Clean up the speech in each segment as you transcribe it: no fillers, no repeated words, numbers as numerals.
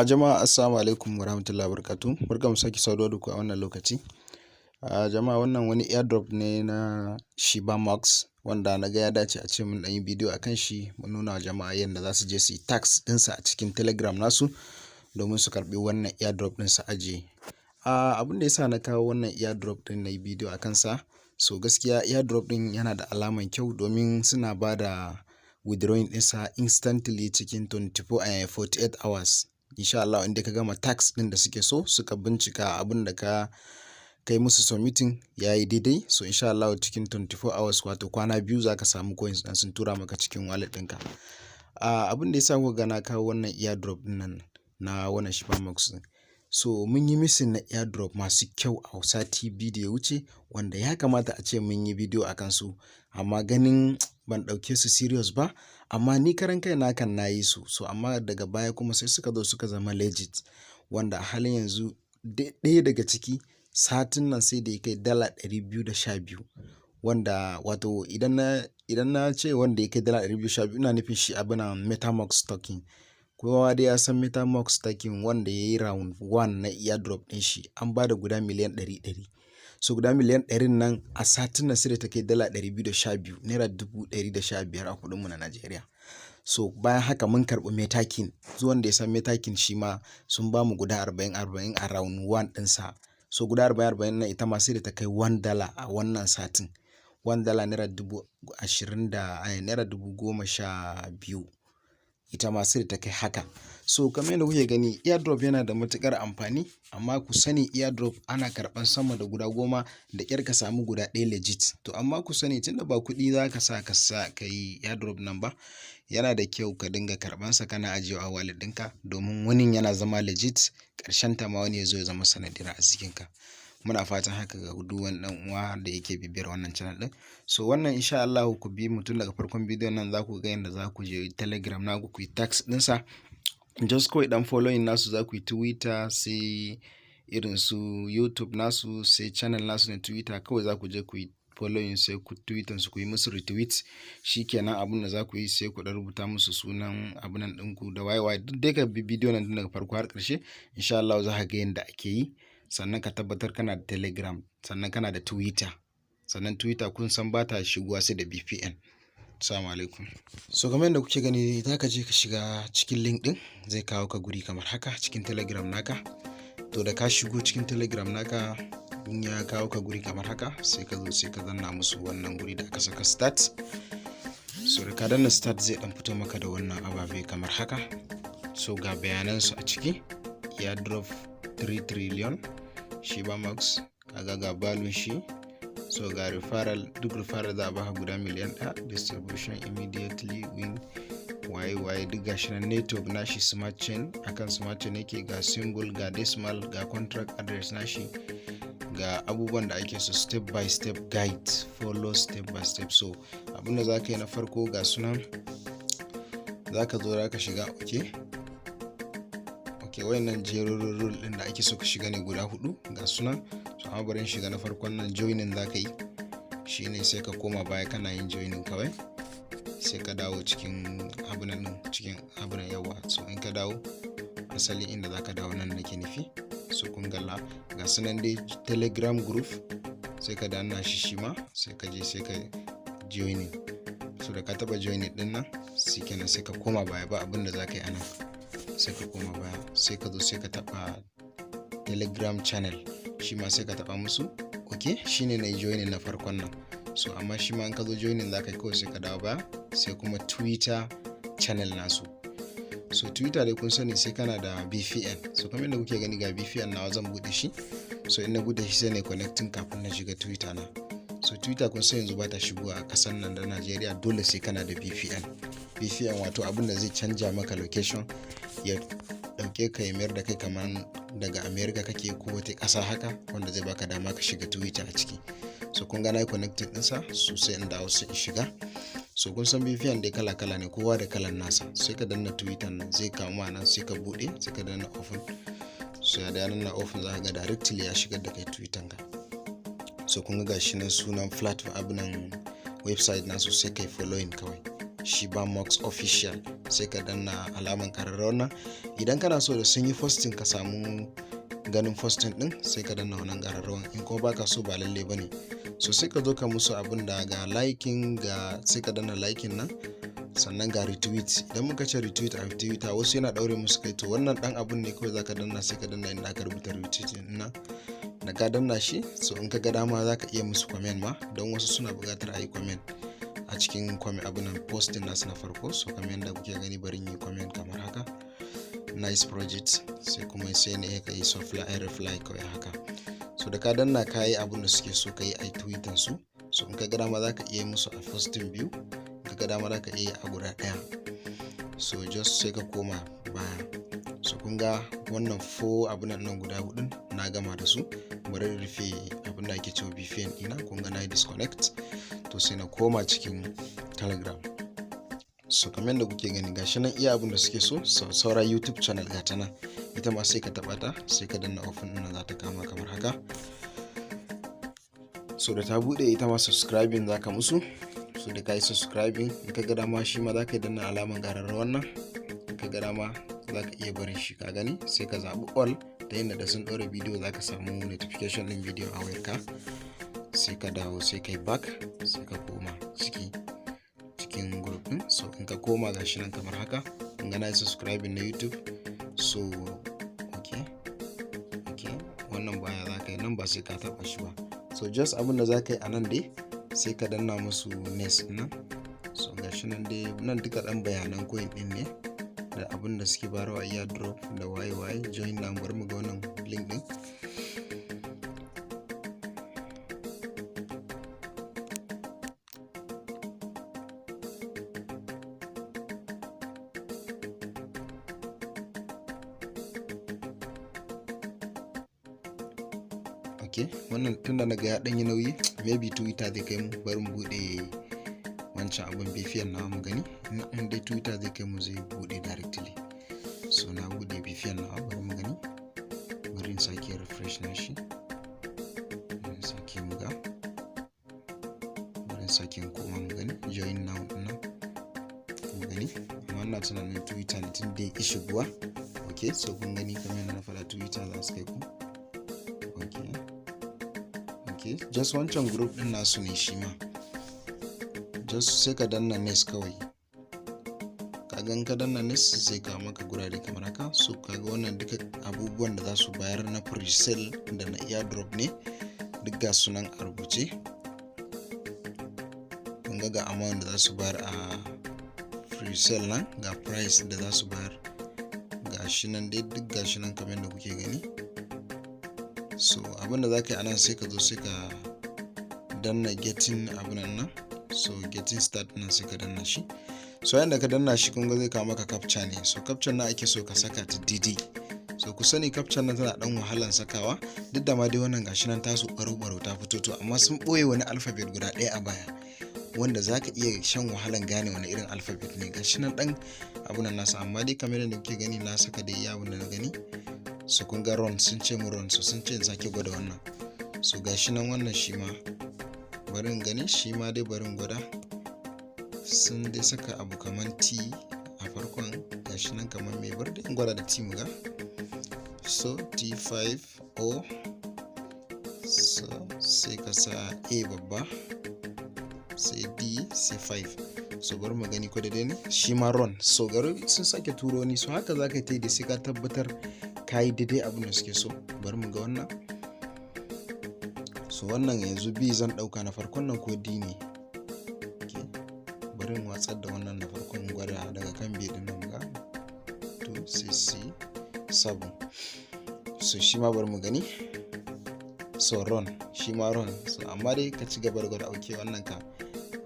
Jama'a assalamu alaikum warahmatullahi wabarakatuh. Barkamu sake saduwa da ku a wannan lokaci. Jama'a wannan wani airdrop ne na SHIBAMUSK wanda na ga ya dace a ce mun ɗan yi bidiyo a kan shi mun nuna wa jama'a yadda za su je su yi tax ɗinsa a cikin Telegram nasu domin su karɓi wannan airdrop ɗin su ajiye. Abin da ya sa na kawo wannan airdrop ɗin na yi bidiyo a kansa, so gaskiya airdrop ɗin yana da alaman kyau domin suna ba da withdrawing ɗinsa instantly cikin 48 hours. Insha Allah inda ka gama tax ɗin da suke so suka bincika abin da ka kai musu submitting ya yi daidai, so insha Allah cikin 24 hours wato kwana biyu za ka samu coins ɗin sun tura maka cikin wallet ɗinka. Abin da ya sa kuka ga na kawo wannan airdrop ɗin nan na wannan SHIBAMUSK ɗin, so mun yi missing na airdrop masu kyau a sati biyu da ya wuce wanda ya kamata a ce mun yi bidiyo a kansu, amma ganin ban ɗauke su serious ba, amma ni karan kai na kan na yi su, so amma daga baya kuma sai suka zo suka zama legit, wanda a halin yanzu ɗaya daga ciki satin nan sai da ya kai dala 212, wanda wato idan na ce wanda ya kai dala 212 ina nufin shi abinan MetaMask token. Kowa dai ya san MetaMask token wanda ya yi round 1 na airdrop ɗin shi an ba da guda miliyan 100. So guda miliyan 100 nan a satin nan sai da ta kai dala 212, naira 115 a kuɗinmu na Najeriya. So bayan haka mun karɓi metakin, zuwan da ya san metakin shi ma sun ba mu guda 40 a round 1 ɗinsa. So guda 40 nan ita ma sai da ta kai $1 a wannan satin. $1 naira 12,000 ita ma sai da ta kai haka. So kamar yadda kuke gani airdrop yana da matukar amfani, amma ku sani airdrop ana karɓan sama da guda 10 da ƙyar ka samu guda 1 legit. To amma ku sani tunda ba kuɗi za ka sa ka yi airdrop nan ba, yana da kyau ka dinga karɓansa kana ajiyewa a wallet ɗinka domin wani yana zama legit, ƙarshen ta ma wani ya zo ya zama sanadiyar arzikinka. Muna fatan haka ga duk wani ɗan uwa da yake bibiyar wannan channel ɗin. So wannan insha Allah ku bi mu tun daga farkon bidiyon nan za ku ga yadda za ku je Telegram naku ku yi tax ɗinsa. Just kawai ɗan following nasu za ku yi Twitter, sai irin su YouTube nasu, sai channel nasu na Twitter kawai za ku je ku yi following, sai ku tweetan su ku yi musu retweet. Shikenan abin da za ku yi sai ku ɗan rubuta musu sunan abunan ɗinku da waye duk dai ka bi bidiyo nan tun daga farko har ƙarshe. Insha Allah za ka ga yadda ake yi. Sannan ka tabbatar kana da Telegram, sannan kana da Twitter. Sannan Twitter kun san ba ta shigowa sai da VPN. Assalamu alaikum. So kamar yadda kuke gani za ka je ka shiga cikin link ɗin, zai kawo ka guri kamar haka cikin Telegram naka. To da ka shigo cikin Telegram naka in ya kawo ka guri kamar haka sai ka zo sai ka zanna musu wannan guri da aka saka start. So da ka danna start zai ɗan fito maka da wannan ababe kamar haka. So ga bayanansu a ciki, airdrop 3 trillion SHIBAMUSK, kaga ga balun shi. So ga referral, duk referral za a baka guda miliyan 1, distribution immediately win waye duk gashi nan. Network nashi smart chain, akan smart chain yake, ga symbol, ga decimal, ga contract address nashi, ga abubuwan da ake so, step by step guide, follow step by step. So abinda za ka yi na farko ga sunan, za ka zo za ka shiga wayannan jerorin rule din da ake so ka shiga ne guda 4 ga sunan. So amma bari in shiga na farkon nan, joining za ka yi, shine sai ka koma baya kana yin joining kawai, sai ka dawo cikin abunan yawa. So in ka dawo asali inda za ka dawo nan nake nufi. So kun ga sunan dai Telegram group, sai ka danna shi ma sai ka je sai ka joining. So da ka taba joining din nan shikenan sai ka koma baya, ba abinda za ka yi anan, sai ka koma baya sai ka zo sai ka taba Telegram channel, shi ma sai ka taba musu. Shine na yi joining na farkon nan. So amma shi ma in ka zo joining za ka yi kawai sai ka dawo baya, sai kuma Twitter channel nasu. So Twitter dai kun sani sai kana da VPN. So kamar yadda kuke gani ga VPN nawa zan bude shi. So in na bude shi sai na connecting kafin na shiga Twitter na. So Twitter kun san yanzu ba ta shigowa a ƙasar nan da Najeriya, dole sai kana da VPN wato abin da zai canja maka location, ya dauke ka ya mayar da kai kamar daga America kake ko wata ƙasa haka, wanda zai baka dama ka shiga Twitter a ciki. So kun ga na connecting ɗinsa, so sai in dawo sai in shiga. So kun san VPN dai kala-kala ne, kowa da kalan nasa. Sai ka danna Twitter nan zai kama nan, sai ka bude, sai ka danna open. So ya danna open za ka ga directly ya shigar da kai Twitter ka. So kun ga gashi nan sunan platform abunan website nasu, sai kai following kawai. SHIBAMUSK official sai ka danna alaman kararrawar nan. Idan kana so da sun yi posting ka samu ganin posting din sai ka danna wannan kararrawar, in kuma baka so ba lalle bane. So sai ka zo ka musu abin da ga liking, ga sai ka danna liking nan, sannan ga retweet. Idan muka ce retweet a Twitter wasu yana daure musu kai, to wannan dan abun ne kawai zaka danna, sai ka danna inda aka rubuta retweet din nan. Da ka danna shi, so in ka ga dama zaka iya musu comment ma, don wasu suna buƙatar a yi comment a cikin comment abin nan posting nasu na farko. So kamar yadda kuke gani bari yi comment kamar haka, nice project, sai kuma sai ne ka yi reply kawai haka. So da ka danna ka yi abin da suke so ka yi a Twitter su. So in ka ga dama zaka iya musu a posting biyu, in ka ga dama zaka iya a guda ɗaya. So just sai ka koma baya. So kun ga wannan 4 abin nan guda 4 na gama da su. Bari rufe abin da ake cewa VPN ina, kun ga na disconnect. To sai na koma cikin Telegram. So kamar yadda kuke gani gashi nan iya abin da suke so. Saura YouTube channel ga ta nan, ita ma sai ka taba ta, sai ka danna open din za ta kama kamar haka. So da ta bude ita ma subscribing zaka musu. So da kai subscribing, in ka ga dama shi ma zaka danna alaman gararrawar nan, in ka ga dama zaka iya barin shi, ka gani sai ka zabi all, ta yadda da sun ɗora bidiyo zaka samu notification din bidiyo a wayarka. Sai ka dawo sai kai back, sai ka koma cikin group din. So in ka koma gashi nan kamar haka, in ga na subscribing na YouTube. So okay wannan baya zaka yi nan, ba sai ka taba shi ba. So just abin da zaka yi a nan dai sai ka danna musu next nan. So gashi nan dai nan duka dan bayanan coin din ne da abin da suke barawa airdrop da waye join nan. Bari mu ga wannan link din. Okay, wannan tunda naga ya dan yi nauyi, maybe Twitter zai kai mu. Bari mu bude wancan abin VPN na mu gani, in dai Twitter zai kai mu zai bude directly. So na bude VPN na, bari mu gani, bari in sake refresh na shi, bari sake mu ga, bari sake koma mu gani join now nan mu gani. Amma ina tunanin Twitter ne tun da ya shigowa. Okay, so kun gani kamar yadda na faɗa Twitter za su kai ku. Okay, just wancan group din nasu ne shi ma. Just sai ka danna next kawai. Kagan ka danna next sai ka maka gurare kamar haka. So kaga wannan duka abubuwan da za su bayar na pre-sale da na airdrop ne, duk ga sunan a rubuce. Kun ga amount da za su bayar a pre-sale nan, ga price da za su bayar, gashi nan dai duk gashi nan kamar yadda kuke gani. So abinda za ka yi anan sai ka zo sai ka danna getting abin nan. So getting start nan sai ka danna shi. So yanda ka danna shi kun ga zai kawo maka captcha ne. So captcha nan ake so ka saka ta daidai. So ku sani captcha nan tana dan wahalan sakawa, duk da ma dai wannan gashi nan tasu baro ta fito to, amma sun boye wani alphabet guda ɗaya a baya wanda zaka iya shan wahalan gane wani irin alphabet ne. Gashi nan dan abun nan nasa, amma dai kamar yadda kuke gani na saka dai abun da na gani. So kun ga run, sun ce mu run, so sun ce in sake gwada wannan. So gashi nan wannan shi ma bari in gani, shi ma dai bari in gwada. Sun dai saka abu kaman T a farkon, gashi nan kaman mai, bar da in gwada da T mu ga. So T5 O, so sai ka sa A babba, sai D, sai 5. So bari mu gani ko da dai ne, shi ma run. So garo sun sake turo ni, so haka zaka yi da sai ka tabbatar ka yi daidai abin da suke so. Bari mu ga wannan. So wannan yanzu B zan dauka na farkon nan ko D ne. Okay, bari in watsar da wannan na farkon, gwada daga kan B din nan ga 2 6 7. So shi ma bari mu gani. So run, shi ma run. So amma dai ka ci gaba da gwada. Okay, wannan ka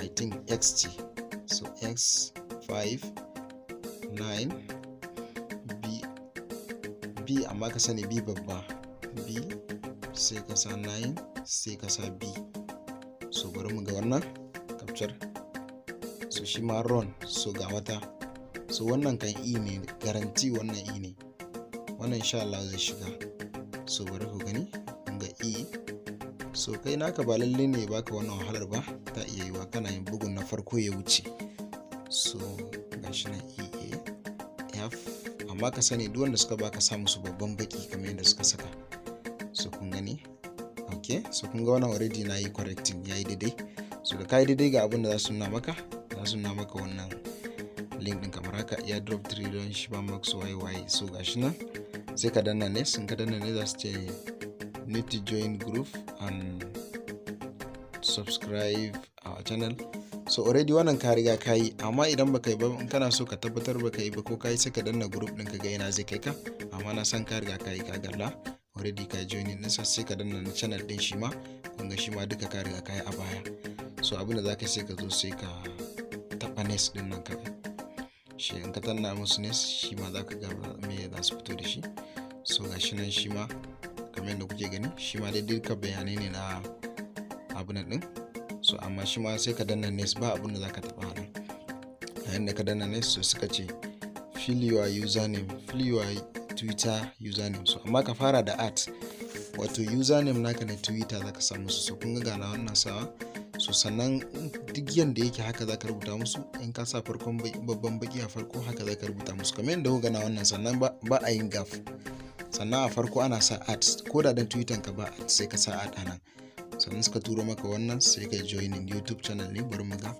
I think X ce. So X 5 9 B, amma ka sani B babba, B sai ka sa 9 sai ka sa B. So bari mu ga wannan capture. So shi ma run. So ga wata, so wannan kan E ne, garanti wannan E ne, wannan insha Allah zai shiga. So bari ku gani, kun ga E. So kai naka ba lalle ne baka wannan wahalar ba, ta iya yiwa kana yin bugun na farko ya wuce. so gashi nan EAF, amma ka sani duk wanda suka baka sa musu babban baki kamar yadda suka saka. So kun gani, okay, so kun ga wannan already na yi correcting, yayi daidai. So da ka yi daidai ga abin da za su nuna maka, wannan link din kamar haka, airdrop 3 don SHIBAMUSK YY. So gashi nan sai ka danna next, in ka danna next za su ce need to join group and subscribe our channel. So already wannan ka riga ka yi, amma idan baka yi ba, in kana so ka tabbatar baka yi ba ko ka yi, sai ka danna group din ka ga ina zai kai ka. Amma na san ka riga ka yi, ka galla already ka join din sa, sai ka danna na channel din shi ma, kun ga shi ma duka ka riga ka yi a baya. So abin da zaka sai ka zo sai ka taba next din nan kawai. Shi in ka danna musu next, shi ma zaka ga me za su fito da shi. So gashi nan shi ma kamar yadda kuke gani, shi ma dai duka bayanai ne na abin din. So amma shi ma sai ka danna next, ba abin da zaka taba nan. Yayin da ka danna next, so suka ce fill your username, fill your Twitter username. So amma ka fara da wato username naka na Twitter zaka sa musu. So kun ga na wannan sawa. So sannan duk yanda yake haka zaka rubuta musu, in ka sa farkon babban baki a farko haka zaka rubuta musu kamar yadda kuka na wannan. Sannan ba a yin gaf, sannan a farko ana sa ko da dan Twitter ka ba sai ka sa nan. Sannan suka turo maka wannan, sai ka joinin YouTube channel ne. Bari mu ga,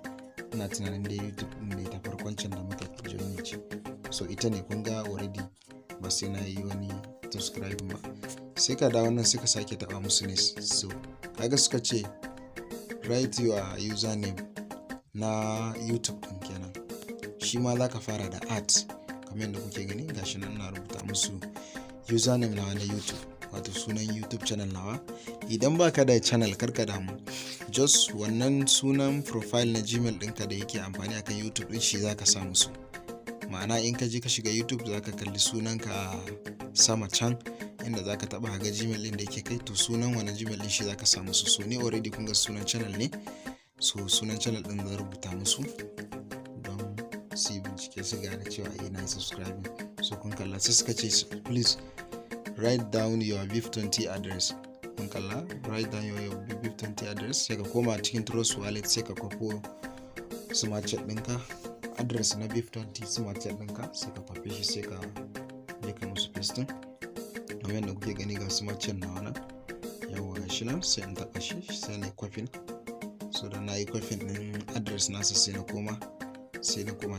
ina tunanin da YouTube ne ta farkon can da muka joinin ce. So ita ne, kun ga already ba sai na yi wani subscribe ba. Sai ka da wannan, sai ka sake taba musu ne. So kaga suka ce write your username na YouTube din kenan. Shi ma zaka fara da kamar yadda kuke gani, gashi nan na rubuta musu username nawa na YouTube, wato sunan YouTube channel nawa. Idan baka da channel karka damu, just wannan sunan profile na Gmail ɗinka da yake amfani akan YouTube din shi zaka sa musu. Ma'ana in ka je ka shiga YouTube zaka kalli sunanka sama can inda zaka taba ga Gmail din da yake kai, to sunan wannan Gmail din shi zaka sa musu. So ni already kun ga sunan channel ne, so sunan channel din zan rubuta musu don su yi bincike su gane cewa ina subscribing. So kun kalla, sai suka ce please write down your VIP20 address. Kun kalla, write down your VIP20 address, sai ka koma cikin Trust Wallet, sai ka kwafo smart chat ɗinka, address na VIP20 smart chat ɗinka, sai ka kwafe shi, sai ka ka musu pasting. Kamar yadda kuke gani ga smart chat na wannan, yawa shi nan, sai in taɓa shi, sai na kofin. So da na yi kofin ɗin address nasa, sai na koma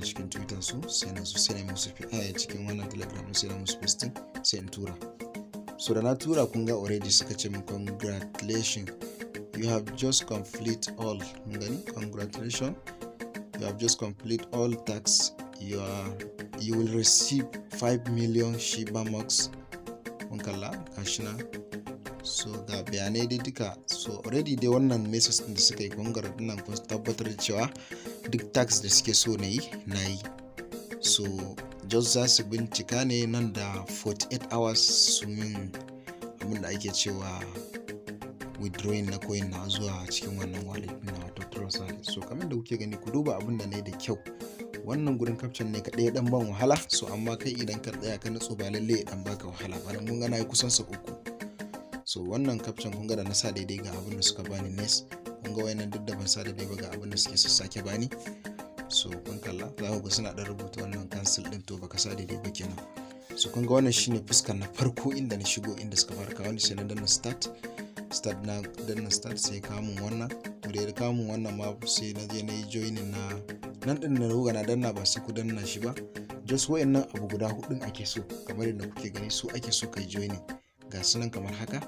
cikin Twitter su, sai na musu cikin wannan Telegram, sai na musu pasting, sai in tura. So da na tura, kun ga already suka ce min congratulations, you have just complete all. Mun gani, congratulations, you have just complete all tasks. You will receive 5 million SHIBAMUSK. Mun kalla gashi na. So ga bayanai dai duka. So already dai wannan message din da suka yi congrat din nan, kun tabbatar da cewa duk tax da suke so na yi. So just za su bincika ne nan da 48 hours su min abin da ake cewa withdrawing na coin na zuwa cikin wannan wallet na, wato Trust Wallet. So kamar da kuke gani, ku duba abin da ne da kyau. Wannan gurin caption ne kaɗai dan ban wahala. So amma kai idan ka tsaya ka nutsu, ba lalle dan baka wahala ba. Mun ga na yi kusan sa 3. So wannan caption kun ga da na sa daidai ga abin da suka bani next. Kun ga wayannan duk da ban sa daidai ba ga abin da suke sake bani. So kun kalla, za ku ga suna dan rubuta wannan cancel din, to baka sa daidai ba kenan. So kun ga wannan shine fuskar na farko inda na shigo, inda suka fara kawo ni, sai na danna start na danna start, sai kawo mun wannan. To da ya kawo mun wannan ma, sai na je na yi joining na nan din na ruga na danna, ba sai ku danna shi ba. Just wayannan abu guda 4 ake so, kamar yadda kuke gani, su ake so kai joining. Ga sunan kamar haka,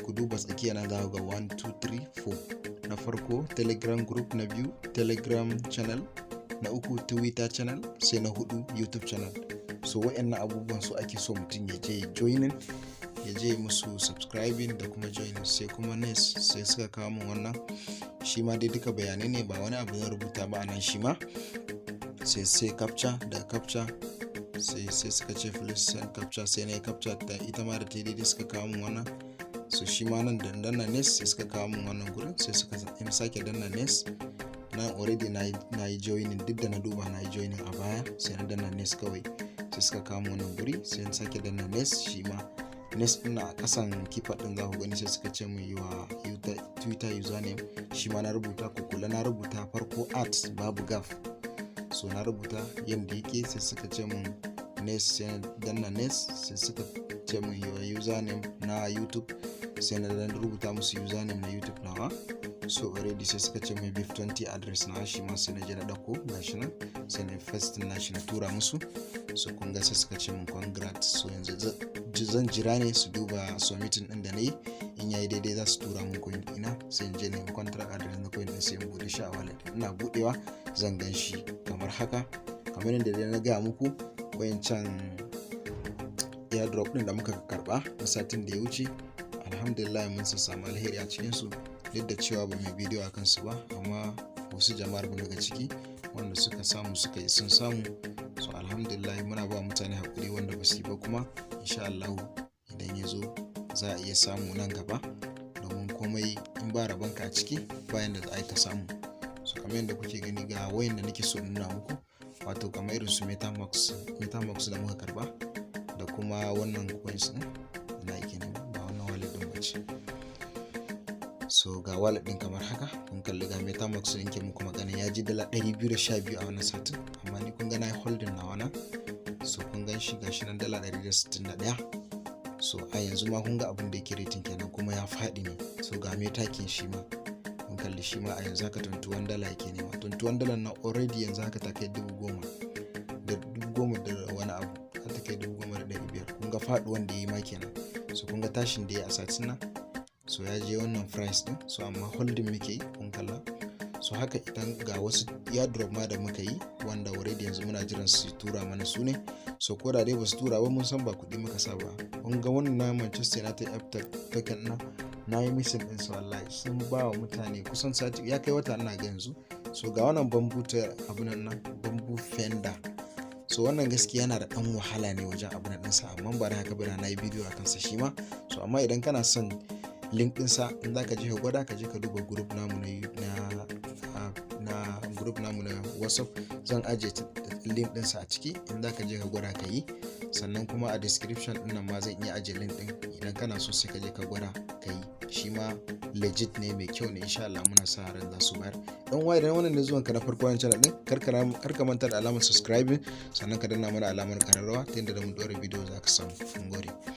ku duba tsakiya na, za ku ga 1 2 3 4. Na farko Telegram group, na biyu Telegram channel, na uku Twitter channel, sai na 4 YouTube channel. So wayannan abubuwan su ake so mutum ya je joining, ya je musu subscribing da kuma joining. Sai kuma next, sai suka kawo min wannan, shi ma dai duka bayanai ne, ba wani abu zan rubuta ba anan. Shi ma sai captcha, da captcha sai suka ce please send captcha, sai na yi captcha ta ita ma da ta daidai, suka kawo min wannan. So shi ma nan danna next, sai suka kawo min wannan gurin, sai suka sake danna next. Nan already na yi joining, duk da na duba na yi joining a baya, sai na danna next kawai, sai suka kawo min wannan guri, sai na sake danna next. Shi ma next ɗin a kasan keypad ɗin za ku gani, sai suka ce min yiwa Twitter username. Shi ma na rubuta, ku kula na rubuta farko @ babu gaf. so na rubuta yanda yake, sai suka ce mun next, sai na danna next, sai suka ce mun your username na YouTube, sai na dan rubuta musu username na YouTube nawa. So already sai suka ce mai BIF20 address na shi ma sai na je na dauko gashi nan, sai na first na shi na tura musu. So kun ga sai suka ce mun congrats. So yanzu zan jira ne su duba submitting din da nayi, in yayi daidai za su tura mun coin ina, sai in je ne contract address na coin din, sai in bude shi a wallet. Ina budewa zan gan shi kamar haka, kamar yadda na ga muku wayancan airdrop din da muka karba na satin da ya wuce. Alhamdulillah mun samu alheri a cikin su, duk da cewa ba mai bidiyo a kansu ba, amma wasu jama'ar mu daga ciki wanda suka samu suka yi sun samu. So alhamdulillah muna ba mutane hakuri wanda ba su yi ba kuma insha Allah idan ya zo za a iya samu nan gaba, domin komai in ba rabanka a ciki bayan da za a yi ka samu. So kamar yadda kuke gani ga wayan da nake so nuna muku, wato kamar irin su metamask da muka karba, da kuma wannan coins din na yake ne ba wannan wallet din bace. So ga wallet din kamar haka, kun kalli ga metamask din ke muku magana ya ji dala 212 a wannan satin, amma ni kun ga na holding na wannan. So kun gan shi gashi nan dala 161. So a yanzu ma kun ga abin da yake rating kenan, kuma ya faɗi ne. So ga metakin shi ma kun kalli shi ma a yanzu haka $21 yake nema. $21 na already yanzu haka ta kai 10,000 da wani abu, ta kai 10,500. kun ga faɗuwan da yayi ma kenan. So kun ga tashin da yayi a satin nan, so ya je wannan price din. So amma holding muke yi, kun kalla. So haka idan ga wasu airdrop ma da muka yi wanda already yanzu muna jiran su tura mana su ne. So ko da dai ba su tura ba mun san ba kuɗi muka sa ba. Kun ga wannan na Manchester United token na yi missing din su wallahi, sun ba wa mutane kusan sati, ya kai wata ina ga yanzu. So ga wannan bamboo ta abun nan, bamboo fender. So wannan gaskiya yana da ɗan wahala ne wajen abun nan sa, amma ba da haka ba na yi bidiyo akan sa shi ma. So amma idan kana son link ɗinsa, in za ka je ka gwada, ka je ka duba group namu na WhatsApp, zan ajiye link ɗinsa a ciki, in za ka je ka gwada ka yi. Sannan kuma a description ɗin nan ma zan iya ajiye link ɗin, idan kana so sai ka je ka gwada ka yi. Shi ma legit ne, mai kyau ne, insha Allah muna sa ran za su bayar. Dan waye idan wannan ne zuwan ka na farko wannan channel din, kar ka manta da alamar subscribing, sannan ka danna mana alamar kararrawa ta yadda da mun ɗora bidiyo za ka samu. Mun gode.